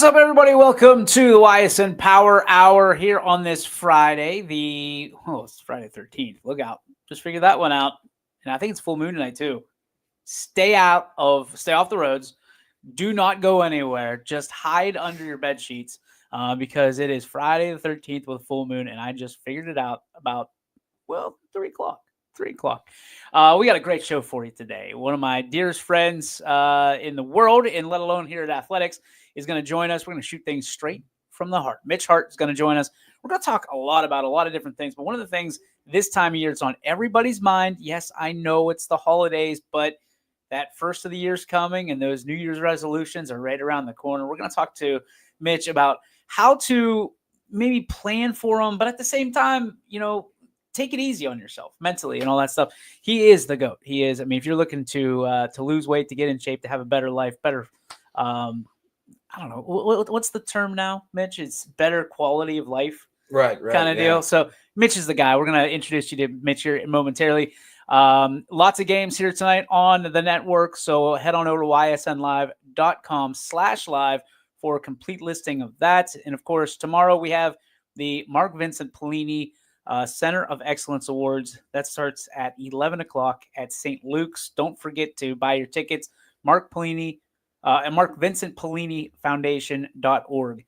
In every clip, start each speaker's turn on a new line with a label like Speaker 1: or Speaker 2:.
Speaker 1: What's up, everybody? Welcome to the Ysn Power Hour here on this Friday. It's Friday 13th. Look out. Just figured that one out. And I think it's full moon tonight, too. Stay off the roads. Do not go anywhere. Just hide under your bed sheets because it is Friday the 13th with full moon. And I just figured it out about, 3 o'clock. 3 o'clock. We got a great show for you today. One of my dearest friends in the world, and let alone here at Athletics, is going to join us. We're going to shoot things straight from the heart. Mitch Hart is going to join us. We're going to talk about a lot of different things, but one of the things this time of year, it's on everybody's mind. Yes, I know it's the holidays, but that first of the year's coming, and those New Year's resolutions are right around the corner. We're going to talk to Mitch about how to maybe plan for them, but at the same time, take it easy on yourself mentally and all that stuff. He is the GOAT. He is. I mean, if you're looking to lose weight, to get in shape, to have a better life, I don't know. What's the term now, Mitch? It's better quality of life.
Speaker 2: Right.
Speaker 1: Kind of deal. So Mitch is the guy. We're going to introduce you to Mitch here momentarily. Lots of games here tonight on the network. So head on over to ysnlive.com/live for a complete listing of that. And of course, tomorrow we have the Mark Vincent Pellini Center of Excellence Awards. That starts at 11 o'clock at St. Luke's. Don't forget to buy your tickets. Mark Vincent Pellini Foundation.org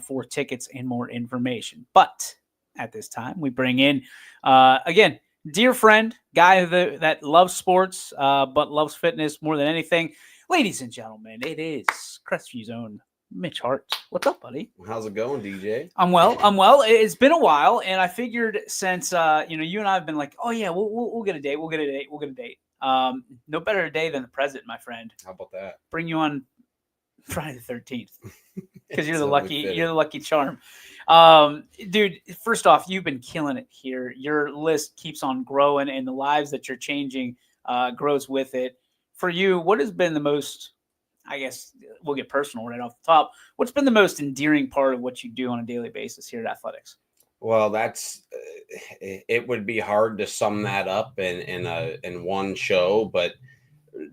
Speaker 1: for tickets and more information. But at this time, we bring in, again, dear friend, guy that loves sports, but loves fitness more than anything. Ladies and gentlemen, it is Crestview's own Mitch Hart. What's up, buddy?
Speaker 2: How's it going, DJ?
Speaker 1: I'm well. It's been a while, and I figured since you and I have been like, oh yeah, we'll get a date. We'll get a date. No better day than the present, my friend.
Speaker 2: How about that?
Speaker 1: Bring you on Friday the 13th because you're the lucky charm. Dude, first off, you've been killing it here. Your list keeps on growing, and the lives that you're changing grows with it. For you, what has been the most, I guess we'll get personal right off the top, what's been the most endearing part of what you do on a daily basis here at Athletics?
Speaker 2: Well, it would be hard to sum that up in one show, but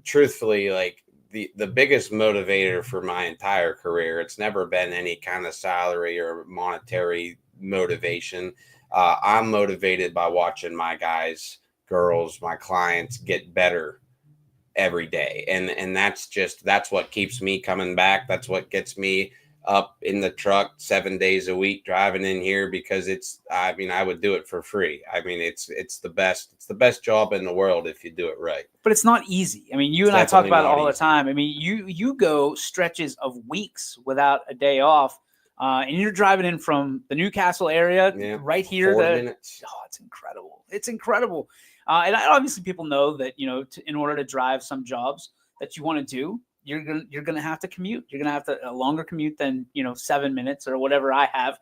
Speaker 2: truthfully, like the biggest motivator for my entire career, it's never been any kind of salary or monetary motivation. I'm motivated by watching my guys, girls, my clients get better every day. And that's what keeps me coming back. That's what gets me up in the truck 7 days a week driving in here, because I would do it for free. I mean, it's the best job in the world if you do it right.
Speaker 1: But it's not easy. I mean, you and I talk about it all the time. I mean, you go stretches of weeks without a day off, and you're driving in from the Newcastle area right here.
Speaker 2: 4 minutes.
Speaker 1: Oh, it's incredible. It's incredible. And obviously people know that, in order to drive some jobs that you want to do, you're gonna have to commute. You're gonna have a longer commute than 7 minutes or whatever I have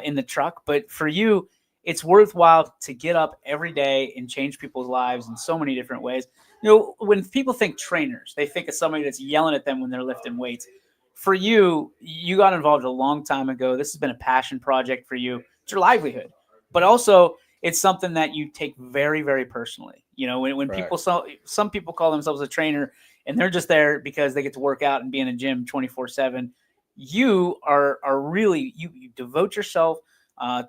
Speaker 1: in the truck. But for you, it's worthwhile to get up every day and change people's lives in so many different ways. When people think trainers, they think of somebody that's yelling at them when they're lifting weights. For you, you got involved a long time ago. This has been a passion project for you. It's your livelihood, but also it's something that you take very, very personally. When
Speaker 2: Right.
Speaker 1: some people call themselves a trainer, and they're just there because they get to work out and be in a gym 24/7. You are really, you devote yourself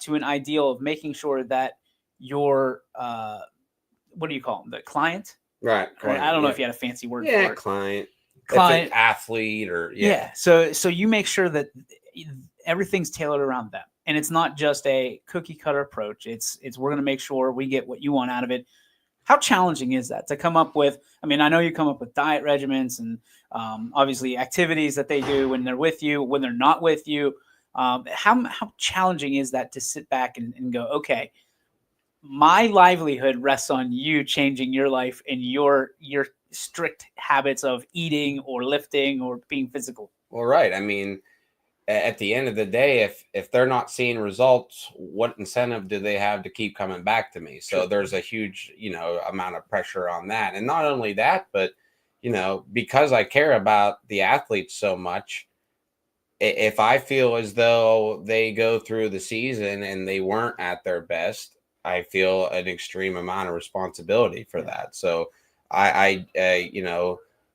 Speaker 1: to an ideal of making sure that your, what do you call them? The client?
Speaker 2: Right.
Speaker 1: I don't know if you had a fancy word for it.
Speaker 2: Client, athlete, or
Speaker 1: So you make sure that everything's tailored around them. And it's not just a cookie cutter approach. It's we're going to make sure we get what you want out of it. How challenging is that to come up with? I mean, I know you come up with diet regimens and obviously activities that they do when they're with you, when they're not with you. How challenging is that to sit back and go, okay, my livelihood rests on you changing your life and your strict habits of eating or lifting or being physical?
Speaker 2: Well, right. I mean, at the end of the day, if they're not seeing results, what incentive do they have to keep coming back to me? So there's a huge, amount of pressure on that. And not only that, but, because I care about the athletes so much, if I feel as though they go through the season and they weren't at their best, I feel an extreme amount of responsibility for that. So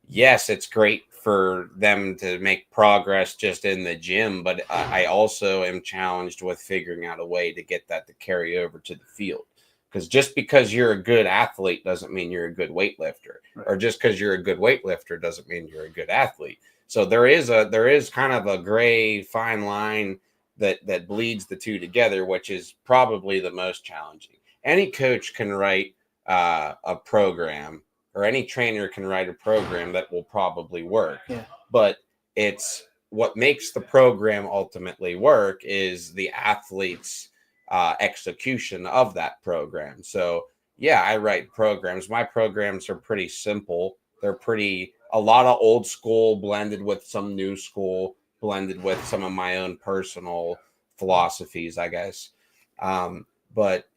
Speaker 2: yes, it's great for them to make progress just in the gym, but I also am challenged with figuring out a way to get that to carry over to the field. Because just because you're a good athlete doesn't mean you're a good weightlifter,
Speaker 1: Right.
Speaker 2: or just because you're a good weightlifter doesn't mean you're a good athlete. So there is kind of a gray fine line that bleeds the two together, which is probably the most challenging. Any coach can write a program, or any trainer can write a program that will probably work.
Speaker 1: Yeah.
Speaker 2: But it's what makes the program ultimately work is the athlete's execution of that program. So yeah, I write programs. My programs are pretty simple. They're a lot of old school blended with some new school, blended with some of my own personal philosophies, I guess. But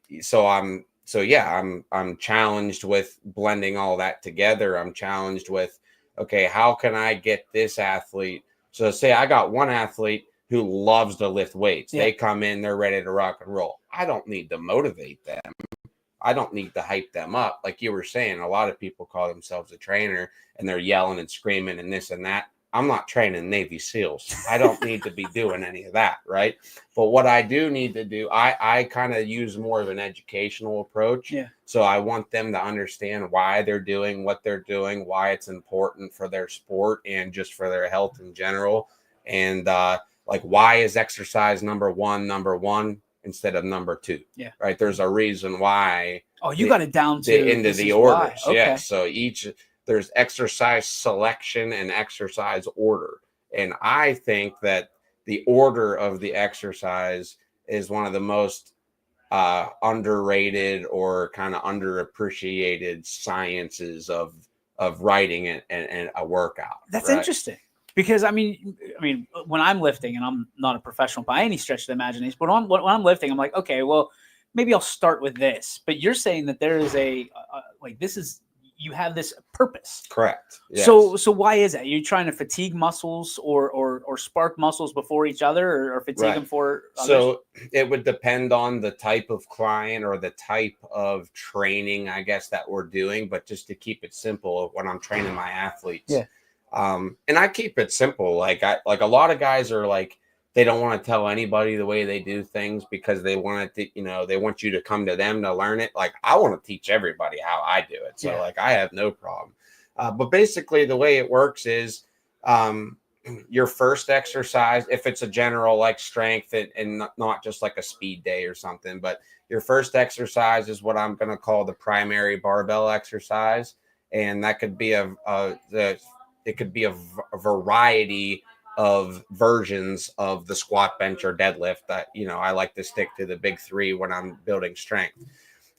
Speaker 2: I'm challenged with blending all that together. I'm challenged with, okay, how can I get this athlete? So say I got one athlete who loves to lift weights.
Speaker 1: Yeah.
Speaker 2: They come in, they're ready to rock and roll. I don't need to motivate them. I don't need to hype them up. Like you were saying, a lot of people call themselves a trainer and they're yelling and screaming and this and that. I'm not training Navy SEALs. I don't need to be doing any of that, right? But what I do need to do, I kind of use more of an educational approach.
Speaker 1: Yeah.
Speaker 2: So I want them to understand why they're doing what they're doing, why it's important for their sport and just for their health in general. And like, why is exercise number one instead of number 2?
Speaker 1: Yeah.
Speaker 2: Right. There's a reason why.
Speaker 1: Oh, you got it down to
Speaker 2: into the orders. Okay. Yeah. So there's exercise selection and exercise order. And I think that the order of the exercise is one of the most underrated or kind of underappreciated sciences of writing and a workout.
Speaker 1: That's
Speaker 2: right?
Speaker 1: Interesting. Because I mean, when I'm lifting, and I'm not a professional by any stretch of the imagination, but when I'm lifting, I'm like, okay, well, maybe I'll start with this. But you're saying that there is you have this purpose.
Speaker 2: Correct. Yes.
Speaker 1: So why is that? You're trying to fatigue muscles or spark muscles before each other, or fatigue them for others?
Speaker 2: So it would depend on the type of client or the type of training, I guess, that we're doing. But just to keep it simple, when I'm training my athletes,
Speaker 1: yeah.
Speaker 2: And I keep it simple. Like a lot of guys are like, they don't want to tell anybody the way they do things because they want it to, they want you to come to them to learn it. Like, I want to teach everybody how I do it. So like, I have no problem. But basically the way it works is, your first exercise, if it's a general like strength and not just like a speed day or something, but your first exercise is what I'm going to call the primary barbell exercise. And that could be it could be a variety of versions of the squat, bench, or deadlift. That, I like to stick to the big 3 when I'm building strength.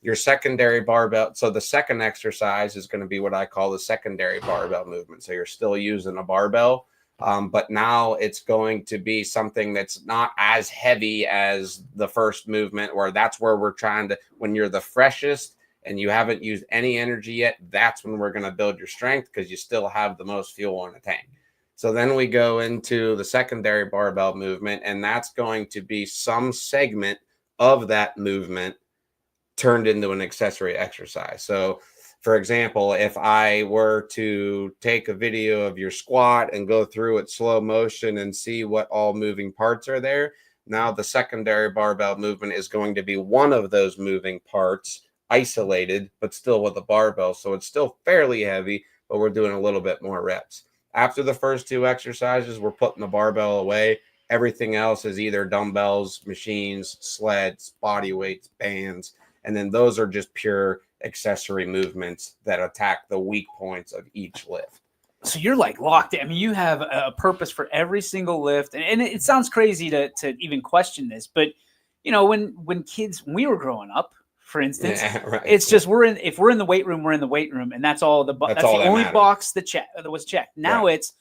Speaker 2: Your secondary barbell. So the second exercise is going to be what I call the secondary barbell movement. So you're still using a barbell, but now it's going to be something that's not as heavy as the first movement, where that's where we're trying to, when you're the freshest and you haven't used any energy yet, that's when we're going to build your strength, because you still have the most fuel in the tank. So then we go into the secondary barbell movement, and that's going to be some segment of that movement turned into an accessory exercise. So for example, if I were to take a video of your squat and go through it slow motion and see what all moving parts are there, now the secondary barbell movement is going to be one of those moving parts, isolated, but still with a barbell. So it's still fairly heavy, but we're doing a little bit more reps. After the first 2 exercises, we're putting the barbell away. Everything else is either dumbbells, machines, sleds, body weights, bands. And then those are just pure accessory movements that attack the weak points of each lift.
Speaker 1: So you're like locked in. I mean, you have a purpose for every single lift. And it sounds crazy to even question this, but when we were growing up, for instance, right. It's just if we're in the weight room, we're in the weight room, and that's all. That's the only box that was checked. Now it's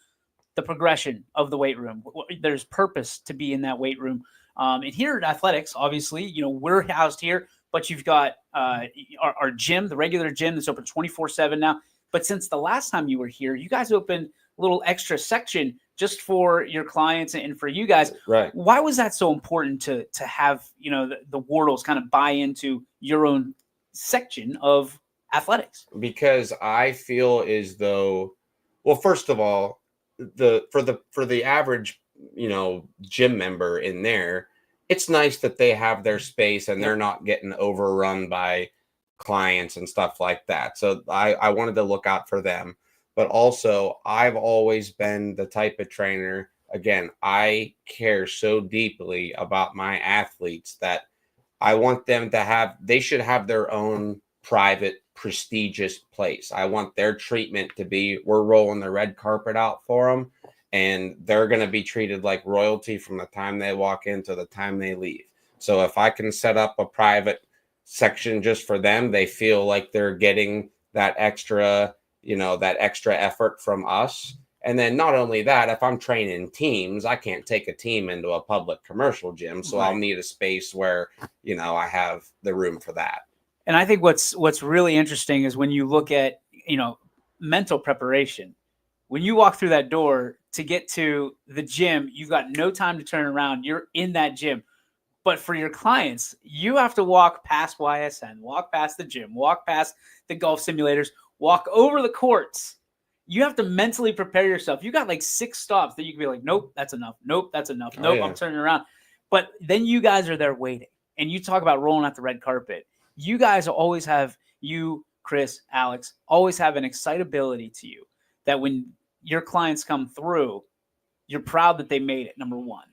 Speaker 1: the progression of the weight room. There's purpose to be in that weight room. And here at Athletics, obviously, we're housed here, but you've got our gym, the regular gym that's open 24/7 now. But since the last time you were here, you guys opened a little extra section just for your clients and for you guys.
Speaker 2: Right.
Speaker 1: Why was that so important to have, the Wardles kind of buy into your own section of athletics?
Speaker 2: Because I feel as though, well, first of all, for the average, gym member in there, it's nice that they have their space and they're not getting overrun by clients and stuff like that. So I wanted to look out for them. But also, I've always been the type of trainer, again, I care so deeply about my athletes that I want them to they should have their own private, prestigious place. I want their treatment to be, we're rolling the red carpet out for them, and they're going to be treated like royalty from the time they walk in to the time they leave. So if I can set up a private section just for them, they feel like they're getting that extra, that extra effort from us. And then not only that, if I'm training teams, I can't take a team into a public commercial gym. So I'll need a space where, I have the room for that.
Speaker 1: And I think what's really interesting is when you look at, mental preparation. When you walk through that door to get to the gym, you've got no time to turn around. You're in that gym. But for your clients, you have to walk past YSN, walk past the gym, walk past the golf simulators, walk over the courts. You have to mentally prepare yourself. You got like 6 stops that you can be like, nope, that's enough. Nope, that's enough. Nope, I'm turning around. But then you guys are there waiting. And you talk about rolling out the red carpet. You guys always have, you, Chris, Alex, always have an excitability to you that when your clients come through, you're proud that they made it, number one.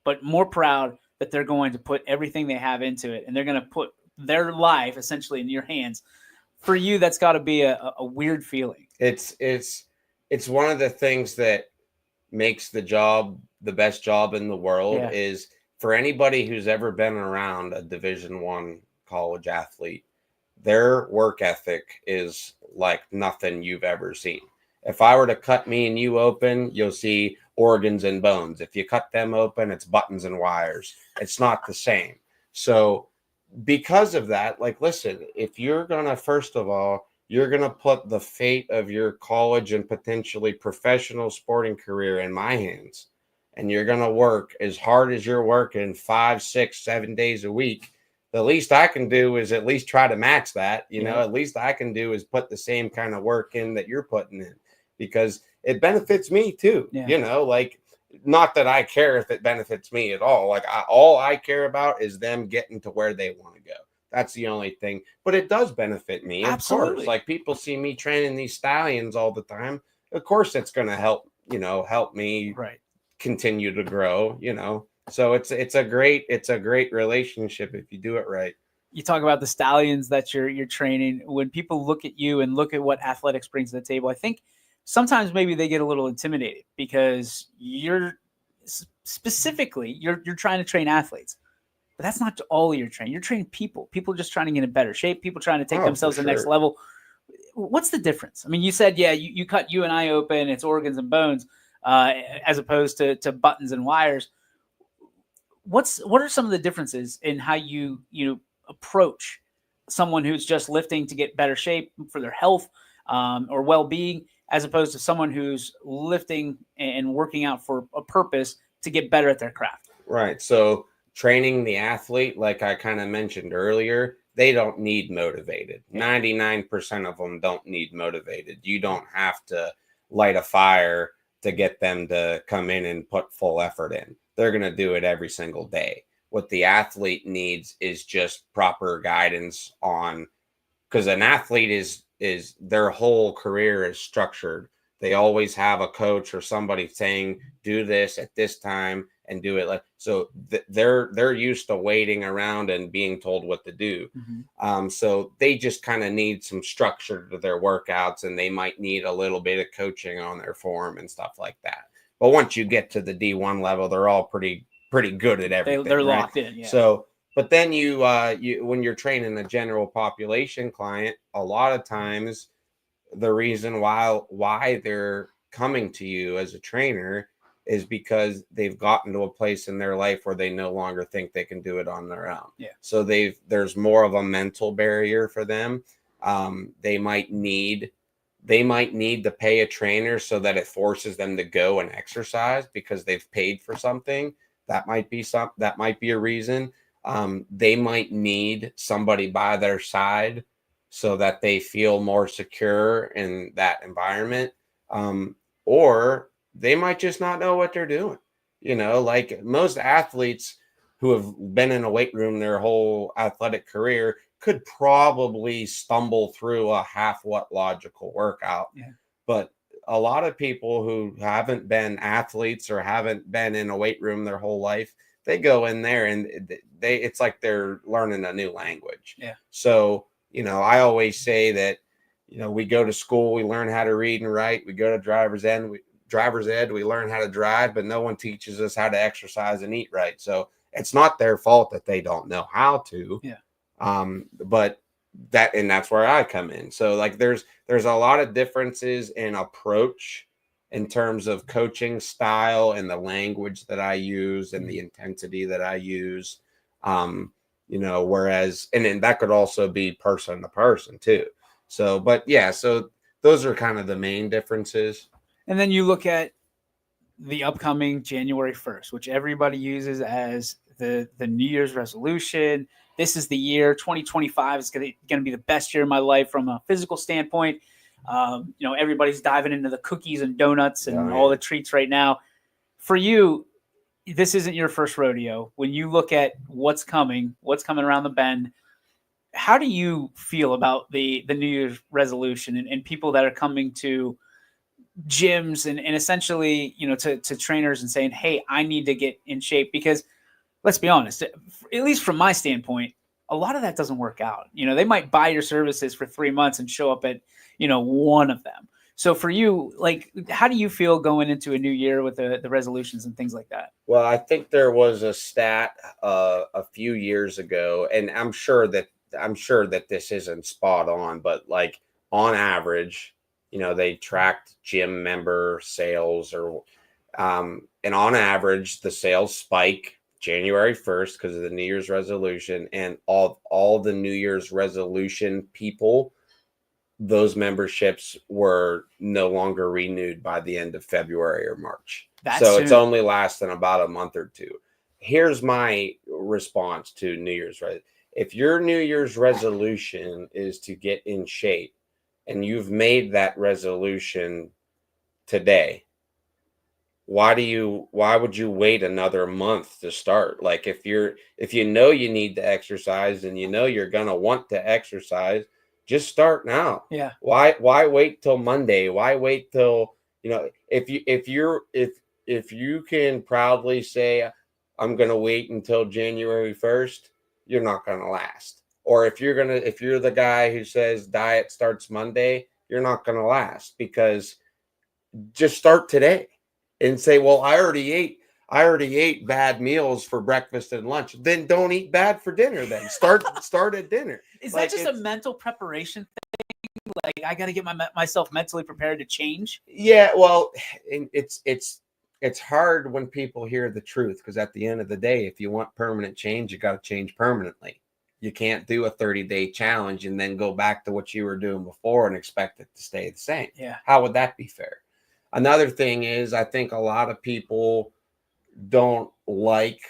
Speaker 1: But more proud that they're going to put everything they have into it. And they're going to put their life essentially in your hands. For you, that's got to be a weird feeling.
Speaker 2: It's one of the things that makes the job the best job in the world is for anybody who's ever been around a Division I college athlete, their work ethic is like nothing you've ever seen. If I were to cut me and you open, you'll see organs and bones. If you cut them open, it's buttons and wires. It's not the same. So because of that, like, listen, if you're going to, first of all, you're going to put the fate of your college and potentially professional sporting career in my hands, and you're going to work as hard as you're working 5, 6, 7 days a week, the least I can do is at least try to match that. At least I can do is put the same kind of work in that you're putting in, because it benefits me too. Like, not that I care if it benefits me at all. Like, all I care about is them getting to where they want to go. That's the only thing. But it does benefit me, of course. Like, people see me training these stallions all the time. Of course, it's going to help me continue to grow. So it's a great relationship if you do it right.
Speaker 1: You talk about the stallions that you're training. When people look at you and look at what athletics brings to the table, I think sometimes maybe they get a little intimidated because you're trying to train athletes, but that's not all you're training. You're training people just trying to get in better shape, people trying to take themselves to the next level. What's the difference? I mean, you said, you cut you and I open, it's organs and bones, as opposed to buttons and wires. What are some of the differences in how you approach someone who's just lifting to get better shape for their health or well-being, as opposed to someone who's lifting and working out for a purpose to get better at their craft?
Speaker 2: Right. So training the athlete, like I kind of mentioned earlier, they don't need motivated. 99% of them don't need motivated. You don't have to light a fire to get them to come in and put full effort in. They're going to do it every single day. What the athlete needs is just proper guidance on, because an athlete is their whole career is structured. They always have a coach or somebody saying, do this at this time and do it like so. They're used to waiting around and being told what to do. So they just kind of need some structure to their workouts, and they might need a little bit of coaching on their form and stuff like that. But once you get to the D1 level, they're all pretty good at everything.
Speaker 1: They're locked in. Yeah.
Speaker 2: So, but then you when you're training a general population client, a lot of times the reason why they're coming to you as a trainer is because they've gotten to a place in their life where they no longer think they can do it on their own. So there's more of a mental barrier for them. They might need to pay a trainer so that it forces them to go and exercise because they've paid for something. That might be a reason. They might need somebody by their side so that they feel more secure in that environment. Or they might just not know what they're doing. Like most athletes who have been in a weight room their whole athletic career could probably stumble through a half what logical workout.
Speaker 1: Yeah.
Speaker 2: But a lot of people who haven't been athletes or haven't been in a weight room their whole life, they go in there and it's like they're learning a new language.
Speaker 1: Yeah.
Speaker 2: So, I always say that, we go to school, we learn how to read and write, we go to driver's ed, we learn how to drive, but no one teaches us how to exercise and eat right. So it's not their fault that they don't know how to.
Speaker 1: Yeah.
Speaker 2: But that's where I come in. So like there's a lot of differences in approach in terms of coaching style and the language that I use and the intensity that I use. Whereas and then that could also be person to person too. So, but yeah, so those are kind of the main differences.
Speaker 1: And then you look at the upcoming January 1st, which everybody uses as the New Year's resolution. This is the year 2025 is going to be the best year of my life from a physical standpoint. Everybody's diving into the cookies and donuts and all the treats right now. For you, this isn't your first rodeo. When you look at what's coming around the bend, how do you feel about the New Year's resolution and people that are coming to gyms and essentially, to trainers and saying, hey, I need to get in shape? Because let's be honest, at least from my standpoint, a lot of that doesn't work out. They might buy your services for 3 months and show up at, one of them. So for you, like, how do you feel going into a new year with the resolutions and things like that?
Speaker 2: Well, I think there was a stat a few years ago, and I'm sure that this isn't spot on, but like on average, they tracked gym member sales and on average, the sales spike January 1st because of the New Year's resolution, and all the New Year's resolution people, those memberships were no longer renewed by the end of February or March. It's only lasting about a month or two. Here's my response to New Year's. If your New Year's resolution is to get in shape and you've made that resolution today, why would you wait another month to start? Like if you need to exercise and you're going to want to exercise, just start now.
Speaker 1: Yeah.
Speaker 2: Why wait till Monday? Why wait till, if you can proudly say, I'm going to wait until January 1st, you're not going to last. Or if you're the guy who says diet starts Monday, you're not going to last, because just start today and say, well, I already ate bad meals for breakfast and lunch. Then don't eat bad for dinner. Then start at dinner.
Speaker 1: Is that just a mental preparation thing? Like I got to get myself mentally prepared to change?
Speaker 2: Yeah. Well, it's hard when people hear the truth, because at the end of the day, if you want permanent change, you got to change permanently. You can't do a 30-day challenge and then go back to what you were doing before and expect it to stay the same.
Speaker 1: Yeah.
Speaker 2: How would that be fair? Another thing is, I think a lot of people don't like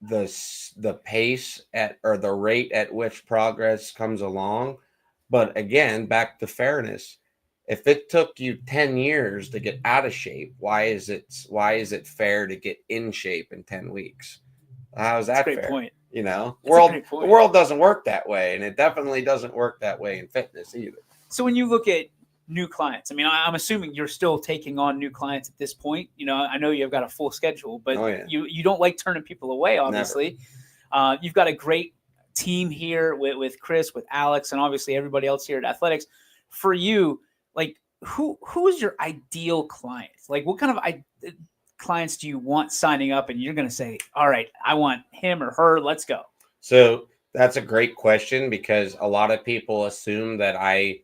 Speaker 2: the pace or the rate at which progress comes along. But again, back to fairness. If it took you 10 years to get out of shape, why is it fair to get in shape in 10 weeks? How is that fair?
Speaker 1: Great point.
Speaker 2: The world doesn't work that way, and it definitely doesn't work that way in fitness either.
Speaker 1: So when you look at new clients, I mean, I'm assuming you're still taking on new clients at this point. I know you've got a full schedule, but you don't like turning people away, obviously. You've got a great team here with Chris, with Alex, and obviously everybody else here at Athletics. For you, like, who is your ideal client? Like, what kind of clients do you want signing up and you're going to say, all right, I want him or her, let's go?
Speaker 2: So that's a great question, because a lot of people assume that I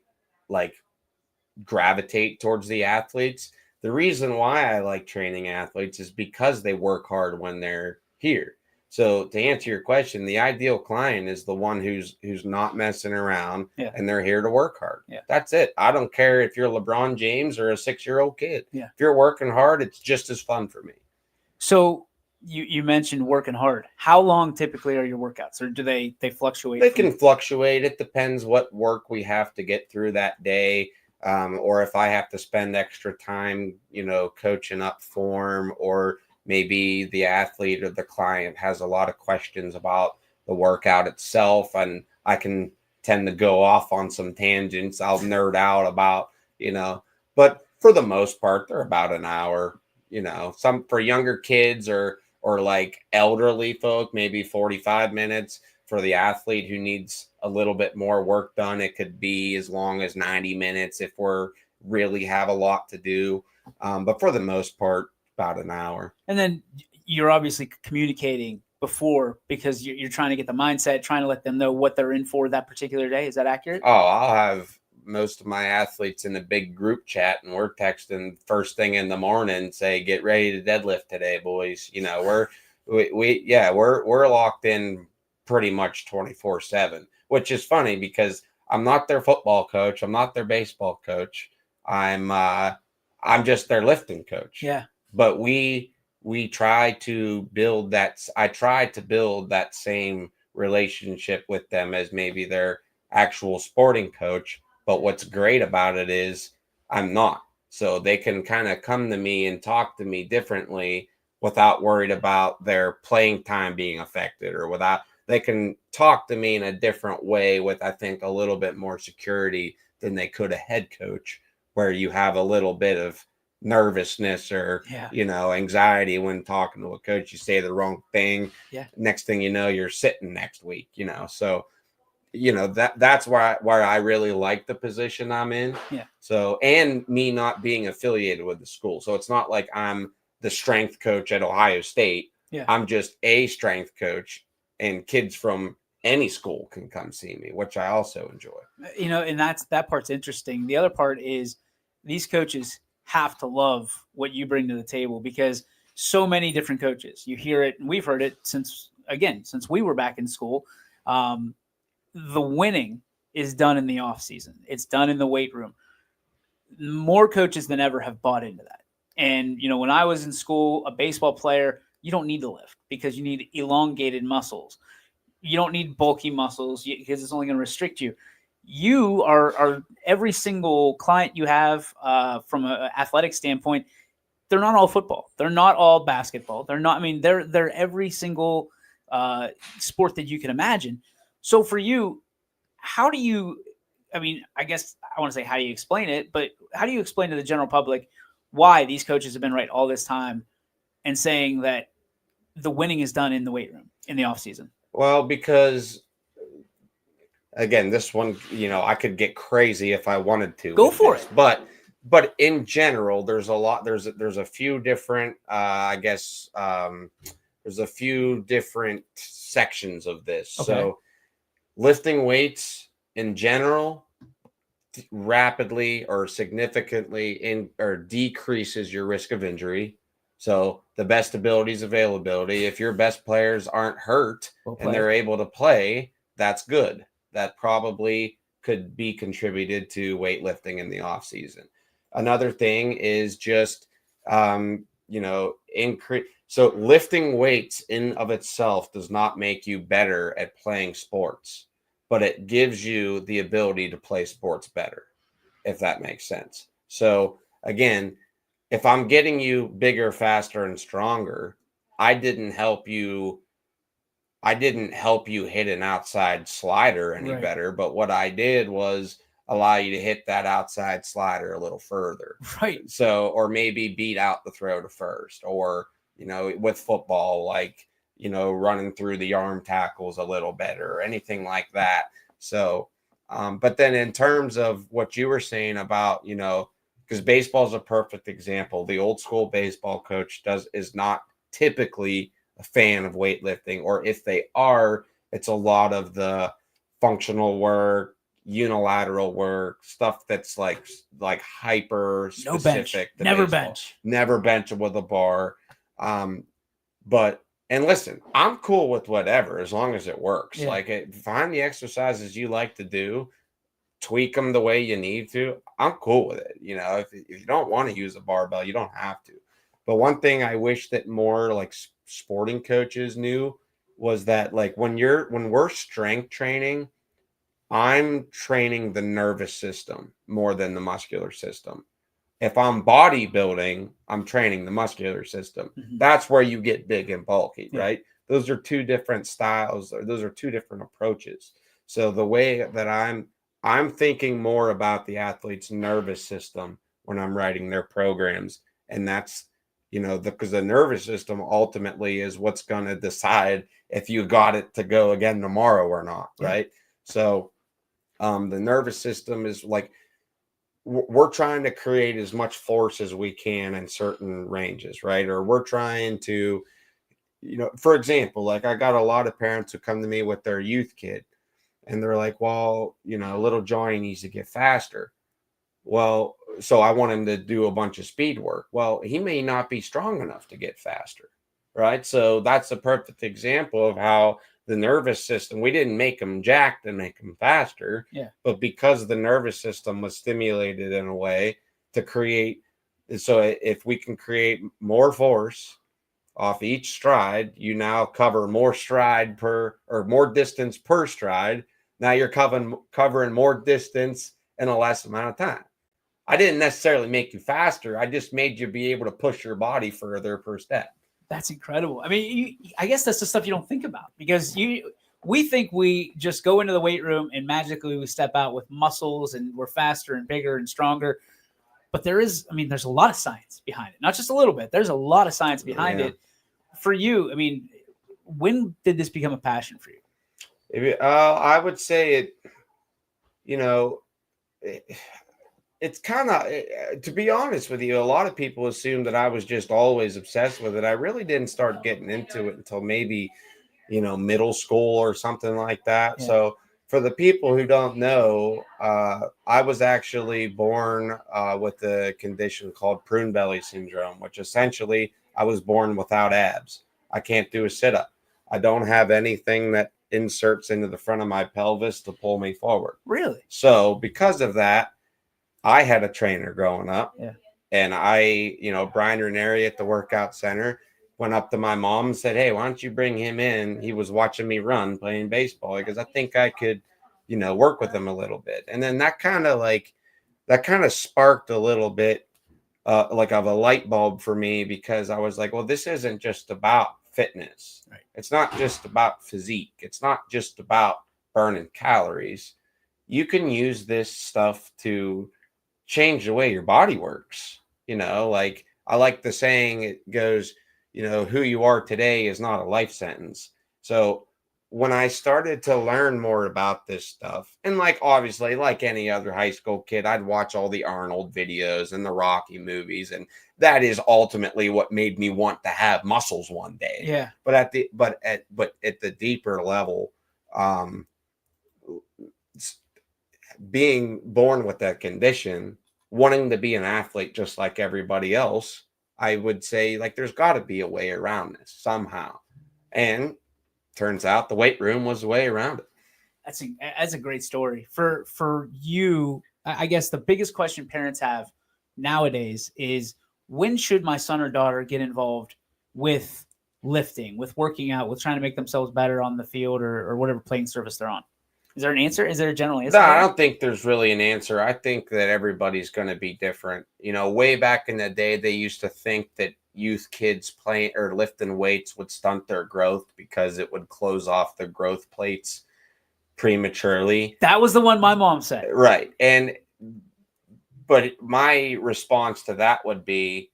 Speaker 2: gravitate towards the athletes. The reason why I like training athletes is because they work hard when they're here. So to answer your question, the ideal client is the one who's not messing around and they're here to work hard.
Speaker 1: Yeah.
Speaker 2: That's it. I don't care if you're LeBron James or a 6-year-old kid.
Speaker 1: Yeah.
Speaker 2: If you're working hard, it's just as fun for me.
Speaker 1: So you mentioned working hard. How long typically are your workouts, or do they fluctuate?
Speaker 2: They can fluctuate. It depends what work we have to get through that day. or if I have to spend extra time, coaching up form, or maybe the athlete or the client has a lot of questions about the workout itself, and I can tend to go off on some tangents. I'll nerd out about, but for the most part, they're about an hour, some for younger kids or like elderly folk, maybe 45 minutes. For the athlete who needs a little bit more work done, it could be as long as 90 minutes if we're really have a lot to do. But for the most part, about an hour.
Speaker 1: And then you're obviously communicating before because you're trying to get the mindset, trying to let them know what they're in for that particular day. Is that accurate?
Speaker 2: Oh, I'll have most of my athletes in a big group chat, and we're texting first thing in the morning, say, get ready to deadlift today, boys. We're locked in pretty much 24/7, which is funny because I'm not their football coach. I'm not their baseball coach. I'm just their lifting coach.
Speaker 1: Yeah.
Speaker 2: But we try to build that. I try to build that same relationship with them as maybe their actual sporting coach. But what's great about it is I'm not. So they can kind of come to me and talk to me differently without worried about their playing time being affected, or without, they can talk to me in a different way with, I think, a little bit more security than they could a head coach, where you have a little bit of nervousness or anxiety when talking to a coach. You say the wrong thing, next thing you know, you're sitting next week, so that's why I really like the position I'm in. So, and me not being affiliated with the school, so it's not like I'm the strength coach at Ohio State. I'm just a strength coach, and kids from any school can come see me, which I also enjoy.
Speaker 1: And that part's interesting. The other part is these coaches have to love what you bring to the table, because so many different coaches, you hear it, and we've heard it since we were back in school. The winning is done in the off season. It's done in the weight room. More coaches than ever have bought into that. And, when I was in school, a baseball player, you don't need to lift because you need elongated muscles. You don't need bulky muscles because it's only going to restrict you. You are every single client you have from an athletic standpoint, they're not all football. They're not all basketball. They're not, they're every single sport that you can imagine. So for you, how do you, I guess I want to say, how do you explain it, but how do you explain to the general public why these coaches have been right all this time and saying that the winning is done in the weight room in the off season?
Speaker 2: Well, because again, this one, I could get crazy if I wanted to.
Speaker 1: Go for it.
Speaker 2: But in general, there's a lot. There's a few different. There's a few different sections of this. Okay. So, lifting weights in general rapidly or significantly decreases your risk of injury. So the best ability is availability. If your best players aren't hurt and they're able to play, that's good. That probably could be contributed to weightlifting in the off season. Another thing is just, increase. So lifting weights in of itself does not make you better at playing sports, but it gives you the ability to play sports better, if that makes sense. So again, if I'm getting you bigger, faster, and stronger, I didn't help you hit an outside slider any better, but what I did was allow you to hit that outside slider a little further.
Speaker 1: Right.
Speaker 2: So, or maybe beat out the throw to first, or, with football, like, running through the arm tackles a little better, or anything like that. So, but then in terms of what you were saying about, because baseball is a perfect example. The old school baseball coach is not typically a fan of weightlifting, or if they are, it's a lot of the functional work, unilateral work, stuff that's like hyper specific.
Speaker 1: Never
Speaker 2: baseball. Never bench with a bar. And listen, I'm cool with whatever as long as it works.
Speaker 1: Yeah.
Speaker 2: Like, find the exercises you like to do, tweak them the way you need to. I'm cool with it. If you don't want to use a barbell, you don't have to. But one thing I wish that more like sporting coaches knew was that, like, when we're strength training, I'm training the nervous system more than the muscular system. If I'm bodybuilding, I'm training the muscular system.
Speaker 1: Mhm.
Speaker 2: That's where you get big and bulky,
Speaker 1: Yeah.
Speaker 2: right? Those are two different styles, or those are two different approaches. So the way that I'm thinking more about the athlete's nervous system when I'm writing their programs. And that's, because the nervous system ultimately is what's going to decide if you got it to go again tomorrow or not,
Speaker 1: Yeah.
Speaker 2: right? So the nervous system is like, we're trying to create as much force as we can in certain ranges, right? Or we're trying to, for example, like I got a lot of parents who come to me with their youth kid and they're like, well, little Johnny needs to get faster. Well, so I want him to do a bunch of speed work. Well, he may not be strong enough to get faster, right? So that's a perfect example of how the nervous system, we didn't make him jacked and make him faster,
Speaker 1: Yeah.
Speaker 2: but because the nervous system was stimulated in a way to create, so if we can create more force off each stride, you now cover more stride per, or more distance per stride. Now you're covering more distance in a less amount of time. I didn't necessarily make you faster. I just made you be able to push your body further per step.
Speaker 1: That's incredible. I mean, I guess that's the stuff you don't think about, because we think we just go into the weight room and magically we step out with muscles and we're faster and bigger and stronger. But there's a lot of science behind it. Not just a little bit. There's a lot of science behind it. For you, I mean, when did this become a passion for you?
Speaker 2: I would say it, it's kind of, to be honest with you, a lot of people assume that I was just always obsessed with it. I really didn't start getting into it until maybe, middle school or something like that.
Speaker 1: Yeah.
Speaker 2: So for the people who don't know, I was actually born with a condition called prune belly syndrome, which essentially I was born without abs. I can't do a sit up. I don't have anything that inserts into the front of my pelvis to pull me forward.
Speaker 1: Really?
Speaker 2: So because of that, I had a trainer growing up.
Speaker 1: Yeah.
Speaker 2: And I, Brian Ranieri at the workout center went up to my mom and said, hey, why don't you bring him in? He was watching me run playing baseball because I think I could, work with him a little bit. And then that kind of sparked a little bit like of a light bulb for me, because I was like, well, this isn't just about fitness.
Speaker 1: Right.
Speaker 2: It's not just about physique. It's not just about burning calories. You can use this stuff to change the way your body works. Like I like the saying, it goes, who you are today is not a life sentence. So when I started to learn more about this stuff, and like obviously like any other high school kid, I'd watch all the Arnold videos and the Rocky movies, and that is ultimately what made me want to have muscles one day.
Speaker 1: Yeah.
Speaker 2: But at the deeper level, being born with that condition, wanting to be an athlete just like everybody else, I would say like there's got to be a way around this somehow. And turns out the weight room was the way around it.
Speaker 1: That's a great story. For you, I guess the biggest question parents have nowadays is, when should my son or daughter get involved with lifting, with working out, with trying to make themselves better on the field or whatever playing surface they're on? Is there an answer? Is there a general answer?
Speaker 2: No, I don't think there's really an answer. I think that everybody's going to be different. Way back in the day, they used to think that youth kids playing or lifting weights would stunt their growth because it would close off the growth plates prematurely.
Speaker 1: That was the one my mom said.
Speaker 2: Right. But my response to that would be,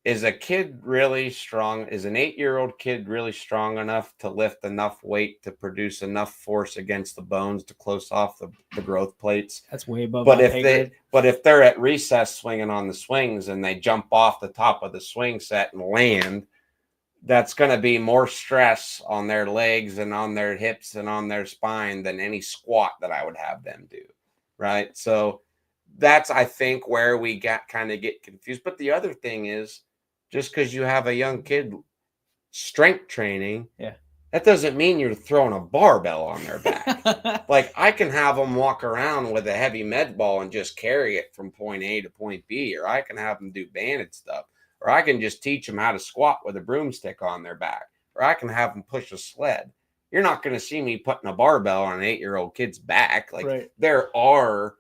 Speaker 2: is an 8-year-old kid really strong enough to lift enough weight to produce enough force against the bones to close off the growth plates?
Speaker 1: That's way above.
Speaker 2: But if they're at recess swinging on the swings and they jump off the top of the swing set and land, that's going to be more stress on their legs and on their hips and on their spine than any squat that I would have them do. Right. So that's, I think, where we get confused. But the other thing is, just because you have a young kid strength training, that doesn't mean you're throwing a barbell on their back. Like I can have them walk around with a heavy med ball and just carry it from point A to point B, or I can have them do banded stuff, or I can just teach them how to squat with a broomstick on their back, or I can have them push a sled. you're not going to see me putting a barbell on an 8-year-old kid's back. Like
Speaker 1: Right.
Speaker 2: there are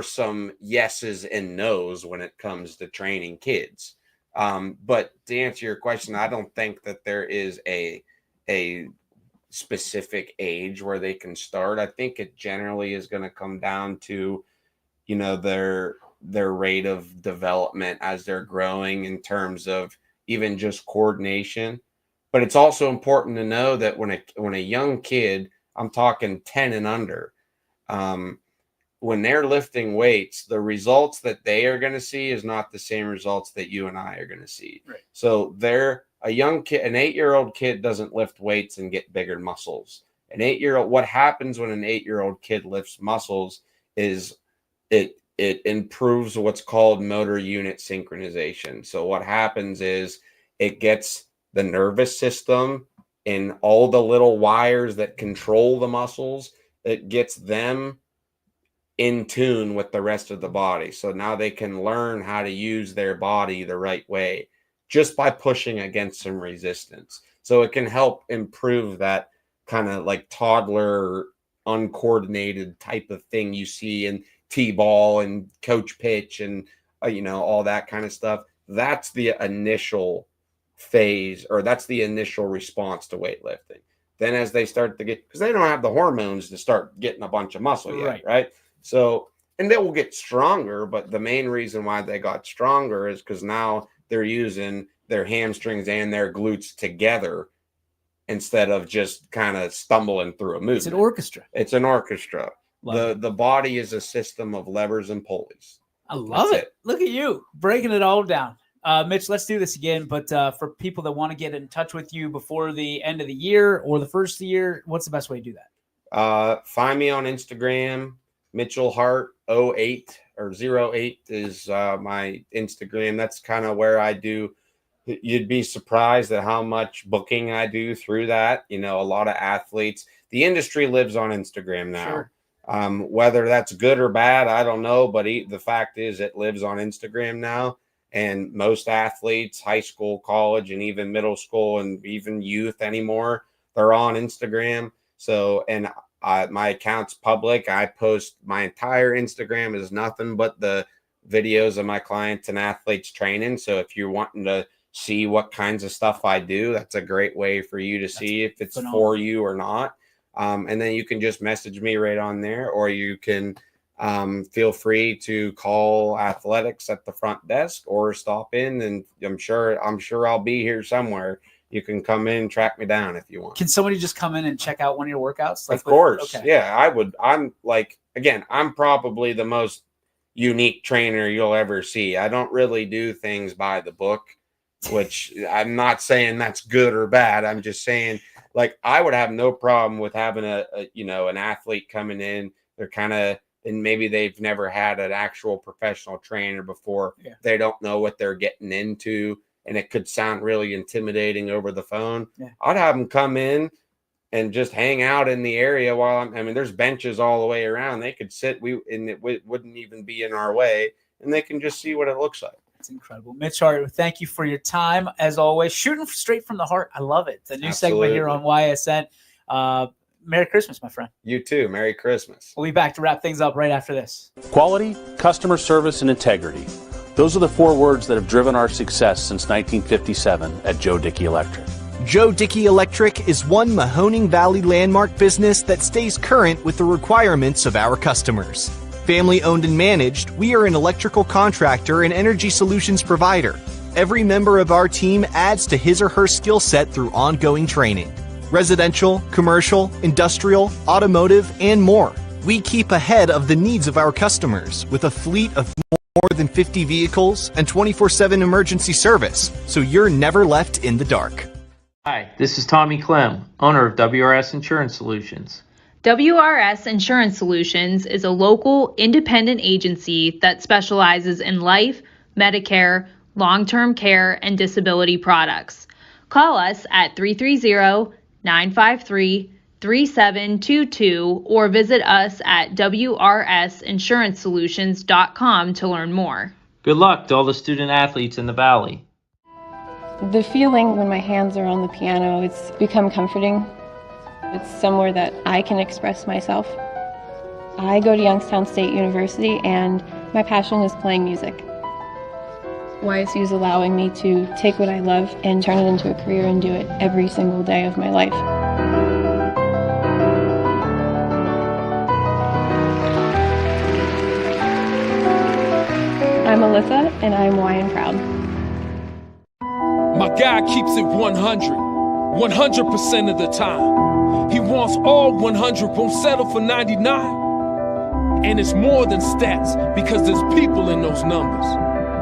Speaker 2: some yeses and nos when it comes to training kids. But to answer your question, I don't think that there is a specific age where they can start. I think it generally is going to come down to, their rate of development as they're growing in terms of even just coordination. But it's also important to know that when a young kid, I'm talking 10 and under, when they're lifting weights, the results that they are going to see is not the same results that you and I are going to see.
Speaker 1: Right.
Speaker 2: So a young kid, an 8-year-old kid doesn't lift weights and get bigger muscles. What happens when an 8-year-old kid lifts muscles is it improves what's called motor unit synchronization. So what happens is it gets the nervous system and all the little wires that control the muscles, it gets them in tune with the rest of the body. So now they can learn how to use their body the right way just by pushing against some resistance. So it can help improve that kind of like toddler uncoordinated type of thing you see in T-ball and coach pitch and all that kind of stuff. That's the initial phase, or that's the initial response to weightlifting. Then as they start to get, because they don't have the hormones to start getting a bunch of muscle yet, right? So, and they will get stronger, but the main reason why they got stronger is because now they're using their hamstrings and their glutes together instead of just kind of stumbling through a movement.
Speaker 1: It's an orchestra.
Speaker 2: It's an orchestra. The body is a system of levers and pulleys.
Speaker 1: I love it. Look at you breaking it all down. Mitch, let's do this again. But for people that want to get in touch with you before the end of the year or the first of the year, what's the best way to do that?
Speaker 2: Find me on Instagram. Mitchell Hart 08 or 08 is my Instagram. That's kind of where I do. You'd be surprised at how much booking I do through that. A lot of athletes. The industry lives on Instagram now.
Speaker 1: Sure.
Speaker 2: Whether that's good or bad, I don't know. But the fact is it lives on Instagram now. And most athletes, high school, college, and even middle school and even youth anymore, they're on Instagram. So, and my account's public. I post my entire Instagram is nothing but the videos of my clients and athletes training. So if you're wanting to see what kinds of stuff I do, that's a great way for you to see if it's for you or not. And then you can just message me right on there, or you can feel free to call athletics at the front desk or stop in, and I'm sure I'll be here somewhere. You can come in, track me down if you want.
Speaker 1: Can somebody just come in and check out one of your workouts?
Speaker 2: Of course. Okay. Yeah, I would. I'm probably the most unique trainer you'll ever see. I don't really do things by the book, which I'm not saying that's good or bad. I'm just saying, I would have no problem with having an athlete coming in. They're kind of, and maybe they've never had an actual professional trainer before. Yeah. They don't know what they're getting into, and it could sound really intimidating over the phone. Yeah. I'd have them come in and just hang out in the area while there's benches all the way around. They could sit, and it wouldn't even be in our way, and they can just see what it looks like.
Speaker 1: That's incredible. Mitch Hart, thank you for your time, as always. Shooting straight from the heart. I love it. The new segment here on YSN. Merry Christmas, my friend.
Speaker 2: You too. Merry Christmas.
Speaker 1: We'll be back to wrap things up right after this.
Speaker 3: Quality, customer service, and integrity. Those are the 4 words that have driven our success since 1957 at Joe Dickey Electric.
Speaker 4: Joe Dickey Electric is one Mahoning Valley landmark business that stays current with the requirements of our customers. Family owned and managed, we are an electrical contractor and energy solutions provider. Every member of our team adds to his or her skill set through ongoing training. Residential, commercial, industrial, automotive, and more. We keep ahead of the needs of our customers with a fleet of more than 50 vehicles and 24/7 emergency service, so you're never left in the dark.
Speaker 5: Hi, this is Tommy Clem, owner of WRS Insurance Solutions.
Speaker 6: WRS Insurance Solutions is a local, independent agency that specializes in life, Medicare, long-term care, and disability products. Call us at 330-953-3722 or visit us at wrsinsurancesolutions.com to learn more.
Speaker 5: Good luck to all the student athletes in the Valley.
Speaker 7: The feeling when my hands are on the piano, it's become comforting. It's somewhere that I can express myself. I go to Youngstown State University, and my passion is playing music. YSU is allowing me to take what I love and turn it into a career and do it every single day of my life. I'm Alyssa, and I'm YN proud.
Speaker 8: My guy keeps it 100% of the time. He wants all 100, won't settle for 99. And it's more than stats, because there's people in those numbers.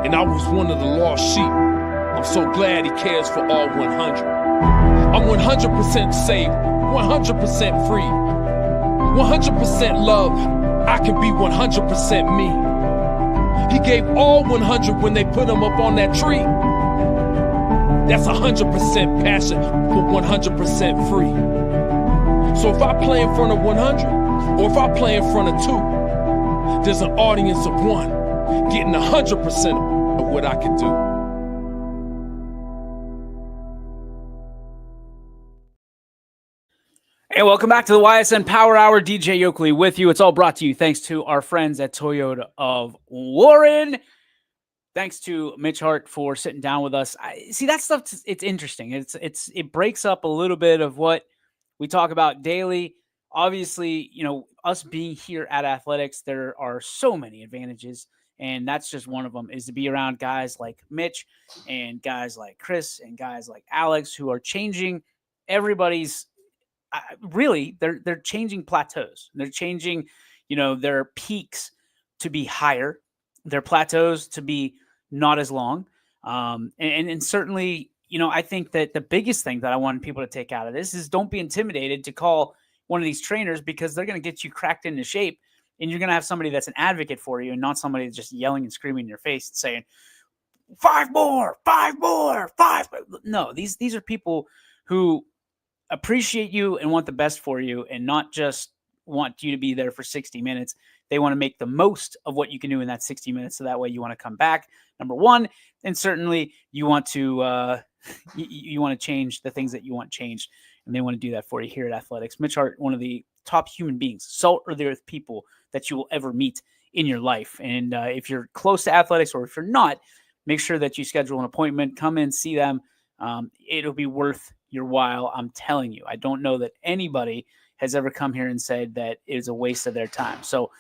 Speaker 8: And I was one of the lost sheep. I'm so glad he cares for all 100. I'm 100% safe, 100% free, 100% love. I can be 100% me. He gave all 100 when they put him up on that tree. That's 100% passion for 100% free. So if I play in front of 100, or if I play in front of 2, there's an audience of 1 getting 100% of what I can do.
Speaker 1: And welcome back to the Ysn Power Hour. DJ Yoakley with you. It's all brought to you thanks to our friends at Toyota of Warren. Thanks to Mitch Hart for sitting down with us. See, that stuff, it's interesting. It breaks up a little bit of what we talk about daily. Obviously, us being here at Athletics, there are so many advantages, and that's just one of them, is to be around guys like Mitch and guys like Chris and guys like Alex, who are changing everybody's really, they're changing plateaus. They're changing, their peaks to be higher, their plateaus to be not as long. And certainly, I think that the biggest thing that I want people to take out of this is don't be intimidated to call one of these trainers, because they're going to get you cracked into shape, and you're going to have somebody that's an advocate for you and not somebody that's just yelling and screaming in your face and saying, 5 more, 5 more, 5. No, these are people who appreciate you and want the best for you, and not just want you to be there for 60 minutes. They want to make the most of what you can do in that 60 minutes. So that way you want to come back, number one. And certainly you want to, you want to change the things that you want changed, and they want to do that for you here at Athletics. Mitch Hart, one of the top human beings, salt of the earth people that you will ever meet in your life. And if you're close to Athletics, or if you're not, make sure that you schedule an appointment, come in, see them. It'll be worth your while. I'm telling you, I don't know that anybody has ever come here and said that it is a waste of their time. So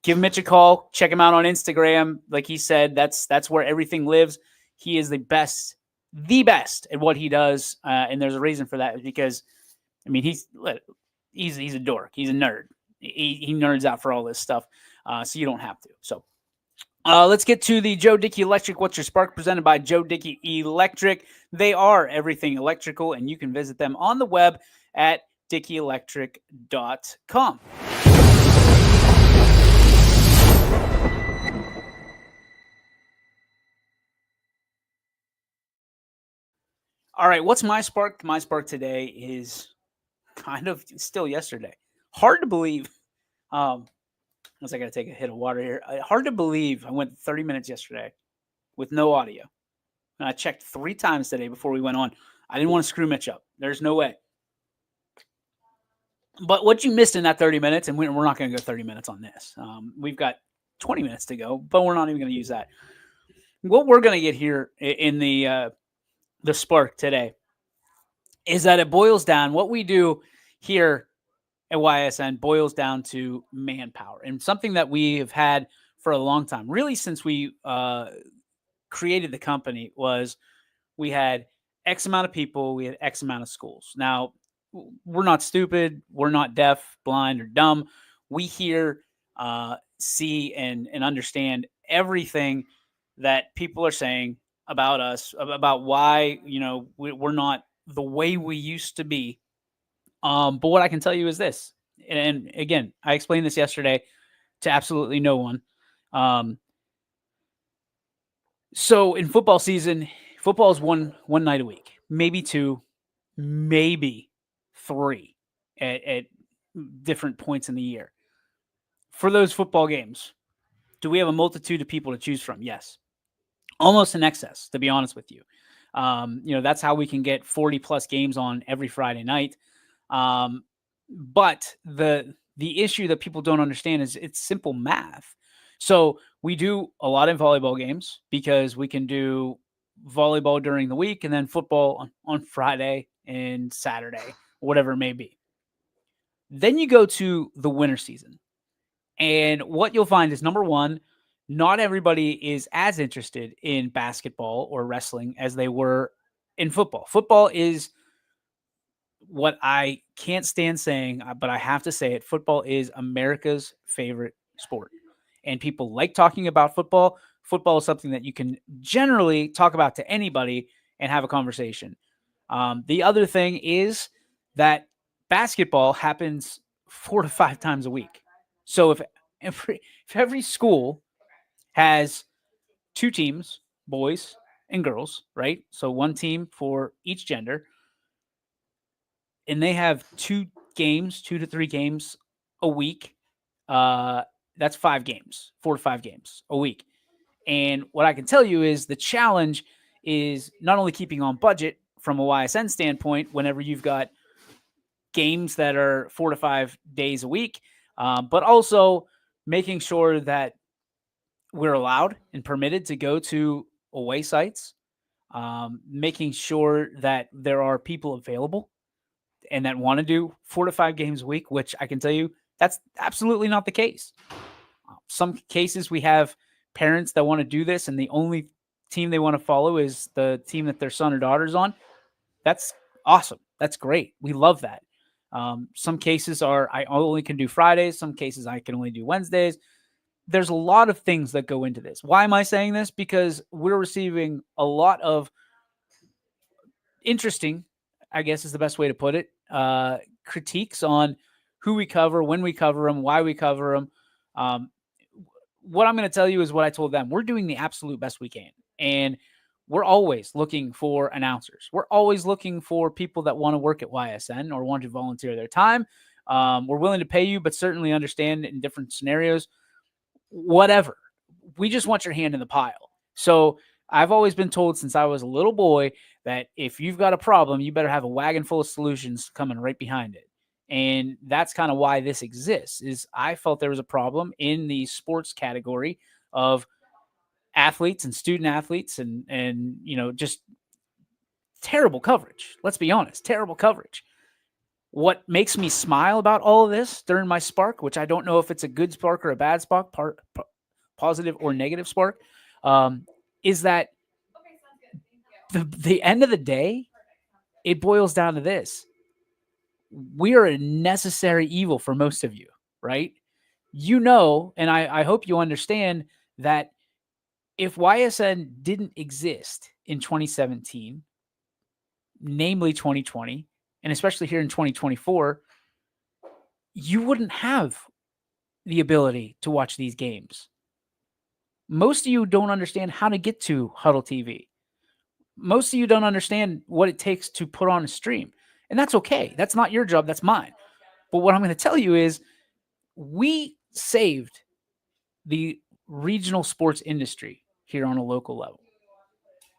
Speaker 1: give Mitch a call, check him out on Instagram. Like he said, that's where everything lives. He is the best at what he does. And there's a reason for that, because he's a dork. He's a nerd. He nerds out for all this stuff. So you don't have to. So let's get to the Joe Dickey Electric What's Your Spark, presented by Joe Dickey Electric. They are everything electrical, and you can visit them on the web at dickieelectric.com. All right, what's my spark? My spark today is kind of still yesterday. Hard to believe. Unless I got to take a hit of water here. Hard to believe I went 30 minutes yesterday with no audio. And I checked 3 times today before we went on. I didn't want to screw Mitch up. There's no way. But what you missed in that 30 minutes, and we're not going to go 30 minutes on this. We've got 20 minutes to go, but we're not even going to use that. What we're going to get here in the spark today is that it boils down, what we do here at YSN boils down to manpower, and something that we have had for a long time, really since we created the company, was we had X amount of people, we had X amount of schools. Now, we're not stupid, we're not deaf, blind, or dumb. We hear, see, and understand everything that people are saying about us, about why, we're not the way we used to be. But what I can tell you is this, and again, I explained this yesterday to absolutely no one. So in football season, football is one night a week, maybe 2, maybe 3 at different points in the year. For those football games, do we have a multitude of people to choose from? Yes. Almost in excess, to be honest with you. That's how we can get 40 plus games on every Friday night. But the issue that people don't understand is it's simple math. So we do a lot of volleyball games because we can do volleyball during the week and then football on Friday and Saturday, whatever it may be. Then you go to the winter season. And what you'll find is, number one, not everybody is as interested in basketball or wrestling as they were in football. Football is what I can't stand saying, but I have to say it. Football is America's favorite sport. And people like talking about football. Football is something that you can generally talk about to anybody and have a conversation. The other thing is that basketball happens 4 to 5 times a week. So if every school has 2 teams, boys and girls, right? So one team for each gender, and they have 2 to 3 games a week. That's 5 games, 4 to 5 games a week. And what I can tell you is the challenge is not only keeping on budget from a YSN standpoint, whenever you've got games that are 4 to 5 days a week, but also making sure that we're allowed and permitted to go to away sites, making sure that there are people available and that want to do 4 to 5 games a week, which I can tell you that's absolutely not the case. Some cases we have parents that want to do this and the only team they want to follow is the team that their son or daughter's on. That's awesome. That's great. We love that. Some cases are I only can do Fridays. Some cases I can only do Wednesdays. There's a lot of things that go into this. Why am I saying this? Because we're receiving a lot of interesting, I guess is the best way to put it, critiques on who we cover, when we cover them, why we cover them. What I'm going to tell you is what I told them. We're doing the absolute best we can. And we're always looking for announcers. We're always looking for people that want to work at YSN or want to volunteer their time. We're willing to pay you, but certainly understand in different scenarios, whatever. We just want your hand in the pile. So I've always been told since I was a little boy that if you've got a problem, you better have a wagon full of solutions coming right behind it. And that's kind of why this exists, is I felt there was a problem in the sports category of athletes and student athletes and just terrible coverage. Let's be honest, terrible coverage. What makes me smile about all of this during my spark, which I don't know if it's a good spark or a bad spark, positive or negative spark, is that the end of the day, it boils down to this. We are a necessary evil for most of you, right? And I hope you understand that if YSN didn't exist in 2017, namely 2020, and especially here in 2024, you wouldn't have the ability to watch these games. Most of you don't understand how to get to Huddle TV. Most of you don't understand what it takes to put on a stream. And that's okay. That's not your job. That's mine. But what I'm going to tell you is we saved the regional sports industry here on a local level.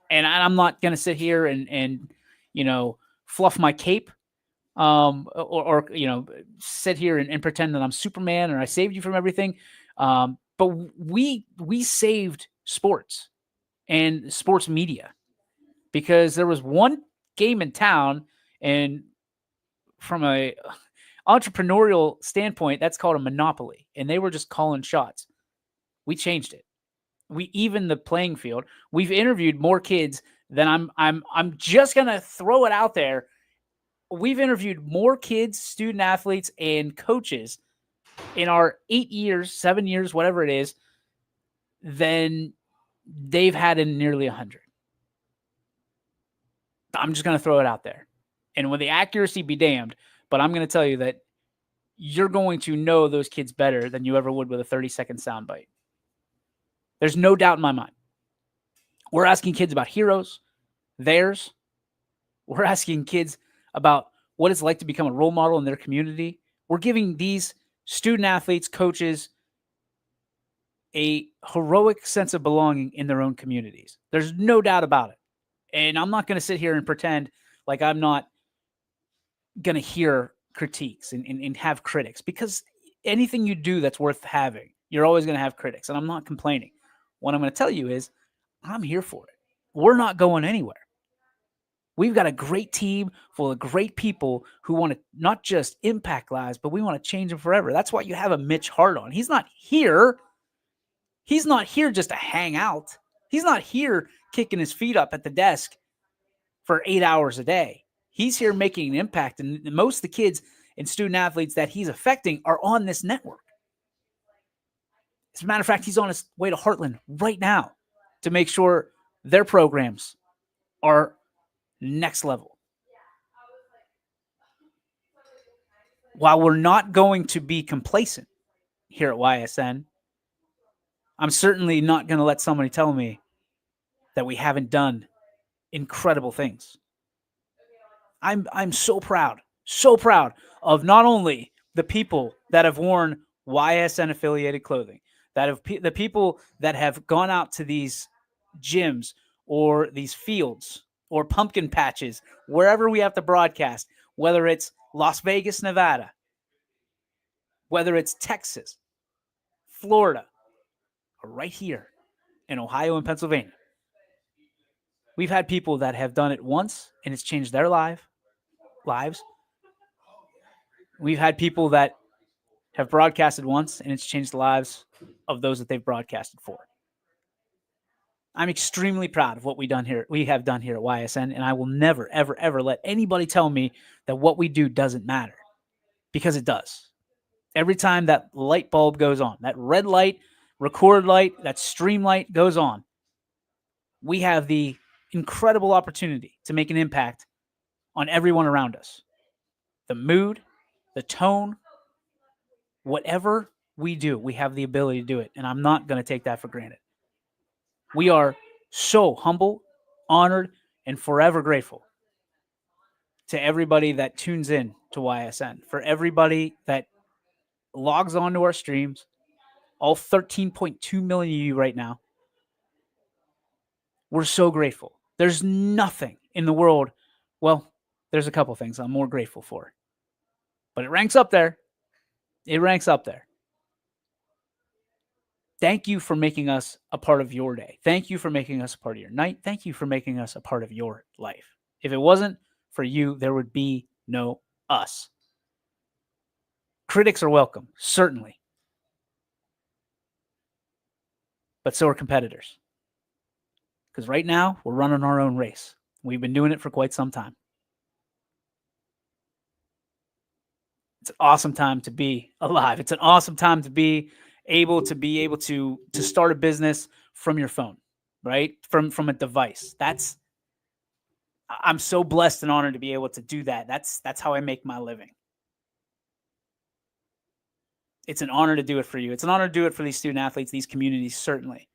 Speaker 1: And I'm not going to sit here and fluff my cape or sit here and pretend that I'm Superman or I saved you from everything. But we saved sports and sports media because there was one game in town, and from a entrepreneurial standpoint, that's called a monopoly, and they were just calling shots. We changed it. We evened the playing field. We've interviewed more kids than I'm just gonna throw it out there. We've interviewed more kids, student athletes, and coaches in our 8 years, 7 years, whatever it is, than they've had in nearly 100. I'm just going to throw it out there. And with the accuracy be damned, but I'm going to tell you that you're going to know those kids better than you ever would with a 30-second soundbite. There's no doubt in my mind. We're asking kids about heroes, theirs. We're asking kids about what it's like to become a role model in their community. We're giving these student athletes, coaches, a heroic sense of belonging in their own communities. There's no doubt about it. And I'm not going to sit here and pretend like I'm not going to hear critiques and have critics, because anything you do that's worth having, you're always going to have critics. And I'm not complaining. What I'm going to tell you is I'm here for it. We're not going anywhere. We've got a great team full of great people who want to not just impact lives, but we want to change them forever. That's why you have a Mitch Hart on. He's not here. He's not here just to hang out. He's not here kicking his feet up at the desk for 8 hours a day. He's here making an impact. And most of the kids and student athletes that he's affecting are on this network. As a matter of fact, he's on his way to Heartland right now to make sure their programs are next level. While we're not going to be complacent here at YSN, I'm certainly not going to let somebody tell me that we haven't done incredible things. I'm so proud of not only the people that have worn YSN affiliated clothing, the people that have gone out to these gyms or these fields or pumpkin patches, wherever we have to broadcast, whether it's Las Vegas, Nevada, whether it's Texas, Florida, or right here in Ohio and Pennsylvania. We've had people that have done it once and it's changed their lives. We've had people that have broadcasted once and it's changed the lives of those that they've broadcasted for. I'm extremely proud of what we have done here at YSN, and I will never, ever, ever let anybody tell me that what we do doesn't matter, because it does. Every time that light bulb goes on, that red light, record light, that stream light goes on, we have the incredible opportunity to make an impact on everyone around us. The mood, the tone, whatever we do, we have the ability to do it, and I'm not going to take that for granted. We are so humble, honored, and forever grateful to everybody that tunes in to YSN, for everybody that logs on to our streams, all 13.2 million of you right now. We're so grateful. There's nothing in the world. Well, there's a couple things I'm more grateful for, but it ranks up there. It ranks up there. Thank you for making us a part of your day. Thank you for making us a part of your night. Thank you for making us a part of your life. If it wasn't for you, there would be no us. Critics are welcome, certainly. But so are competitors. Because right now, we're running our own race. We've been doing it for quite some time. It's an awesome time to be alive. It's an awesome time to be able to start a business from your phone, right? From a device. I'm so blessed and honored to be able to do that. That's how I make my living. It's an honor to do it for you. It's an honor to do it for these student athletes, these communities, certainly.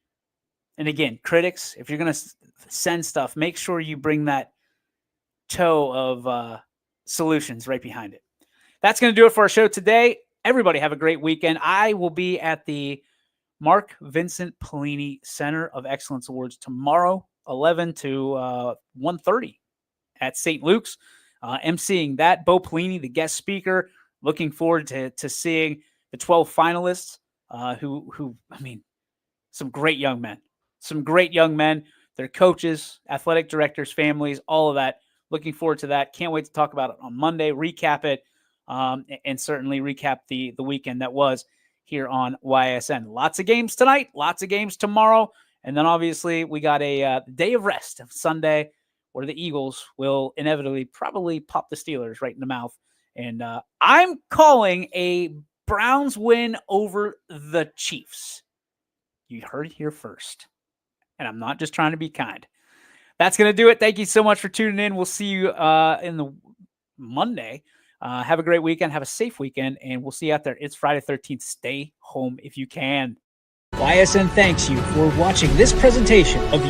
Speaker 1: And again, critics, if you're going to send stuff, make sure you bring that toe of solutions right behind it. That's going to do it for our show today. Everybody have a great weekend. I will be at the Mark Vincent Pellini Center of Excellence Awards tomorrow, 11 to 1:30 at St. Luke's. emceeing that. Bo Pellini, the guest speaker. Looking forward to seeing the 12 finalists who I mean, some great young men. Some great young men. Their coaches, athletic directors, families, all of that. Looking forward to that. Can't wait to talk about it on Monday, recap it, and certainly recap the weekend that was here on YSN. Lots of games tonight, lots of games tomorrow, and then obviously we got a day of rest of Sunday where the Eagles will inevitably probably pop the Steelers right in the mouth. And I'm calling a Browns win over the Chiefs. You heard it here first. And I'm not just trying to be kind. That's going to do it. Thank you so much for tuning in. We'll see you in the Monday. Have a great weekend. Have a safe weekend. And we'll see you out there. It's Friday 13th. Stay home if you can. YSN thanks you for watching this presentation of